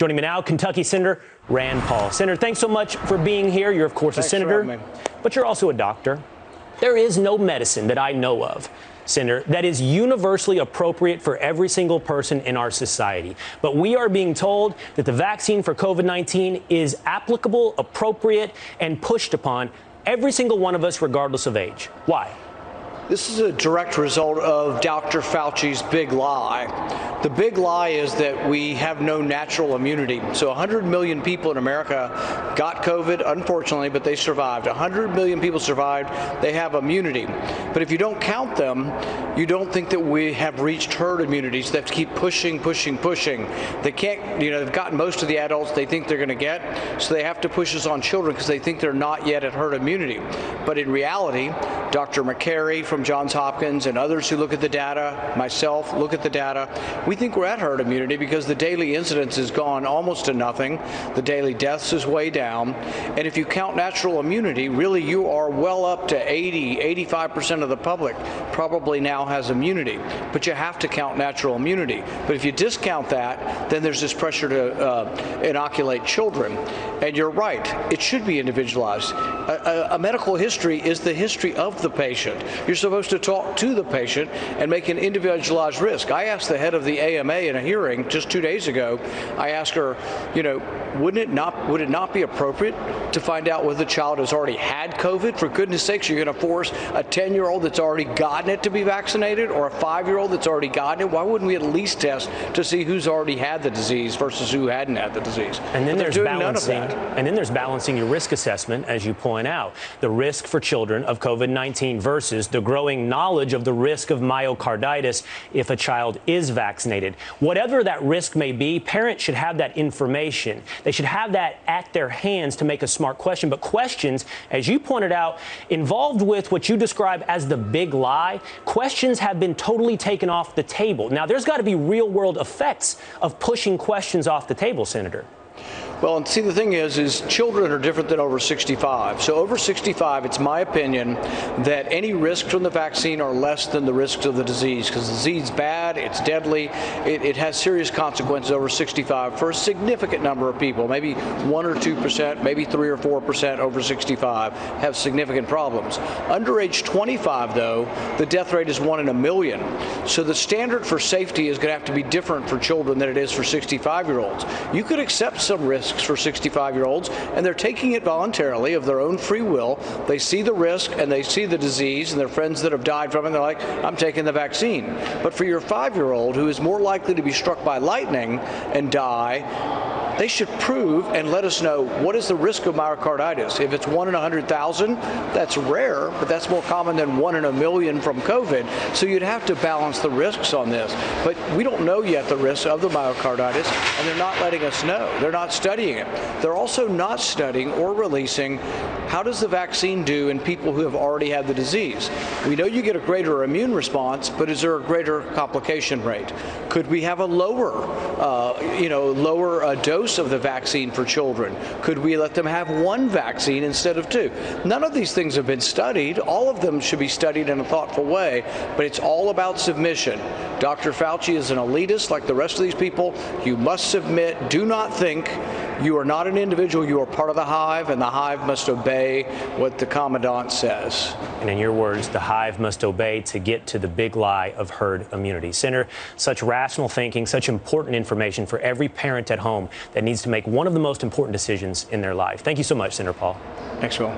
Joining me now, Kentucky Senator Rand Paul. Senator, thanks so much for being here. You're, of course, a senator, but you're also a doctor. There is no medicine that I know of, Senator, that is universally appropriate for every single person in our society. But we are being told that the vaccine for COVID-19 is applicable, appropriate, and pushed upon every single one of us, regardless of age. Why? This is a direct result of Dr. Fauci's big lie. The big lie is that we have no natural immunity. So 100 million people in America got COVID, unfortunately, but they survived. 100 million people survived. They have immunity. But if you don't count them, you don't think that we have reached herd immunity. So they have to keep pushing. They can't, they've gotten most of the adults they think they're going to get. So they have to push us on children because they think they're not yet at herd immunity. But in reality, Dr. McCary from Johns Hopkins and others who look at the data, myself, look at the data, we think we're at herd immunity because the daily incidence has gone almost to nothing. The daily deaths is way down. And if you count natural immunity, really you are well up to 85% of the public probably now has immunity. But you have to count natural immunity. But if you discount that, then there's this pressure to inoculate children. And you're right, it should be individualized. A medical history is the history of the patient. You're supposed to talk to the patient and make an individualized risk. I asked the head of the AMA in a hearing just 2 days ago, I asked her, would it not be appropriate to find out whether the child has already had COVID? For goodness sakes, you're going to force a 10-year-old that's already gotten it to be vaccinated or a 5-year-old that's already gotten it? Why wouldn't we at least test to see who's already had the disease versus who hadn't had the disease? And then there's balancing. And then there's balancing your risk assessment, as you point out, the risk for children of COVID-19 versus the growing knowledge of the risk of myocarditis if a child is vaccinated. Whatever that risk may be, parents should have that information. They should have that at their hands to make a smart question. But questions, as you pointed out, involved with what you describe as the big lie, questions have been totally taken off the table. Now, there's got to be real-world effects of pushing questions off the table, Senator. Well, and see, the thing is children are different than over 65. So over 65, it's my opinion that any risks from the vaccine are less than the risks of the disease, because the disease is bad, it's deadly, it has serious consequences over 65 for a significant number of people. Maybe 1 or 2%, maybe 3 or 4% over 65 have significant problems. Under age 25, though, the death rate is 1 in a million. So the standard for safety is going to have to be different for children than it is for 65-year-olds. You could accept some risks for 65-year-olds, and they're taking it voluntarily of their own free will. They see the risk and they see the disease and their friends that have died from it, and they're like, I'm taking the vaccine. But for your 5-year-old who is more likely to be struck by lightning and die, they should prove and let us know what is the risk of myocarditis. If it's 1 in 100,000, that's rare, but that's more common than 1 in a million from COVID. So you'd have to balance the risks on this. But we don't know yet the risks of the myocarditis, and they're not letting us know. They're not studying it. They're also not studying or releasing how does the vaccine do in people who have already had the disease. We know you get a greater immune response, but is there a greater complication rate? Could we have a lower dose of the vaccine for children? Could we let them have 1 vaccine instead of 2? None of these things have been studied. All of them should be studied in a thoughtful way, but it's all about submission. Dr. Fauci is an elitist like the rest of these people. You must submit. Do not think. You are not an individual. You are part of the hive, and the hive must obey what the commandant says. And in your words, the hive must obey to get to the big lie of herd immunity. Senator, such rational thinking, such important information for every parent at home that needs to make one of the most important decisions in their life. Thank you so much, Senator Paul. Thanks, Will.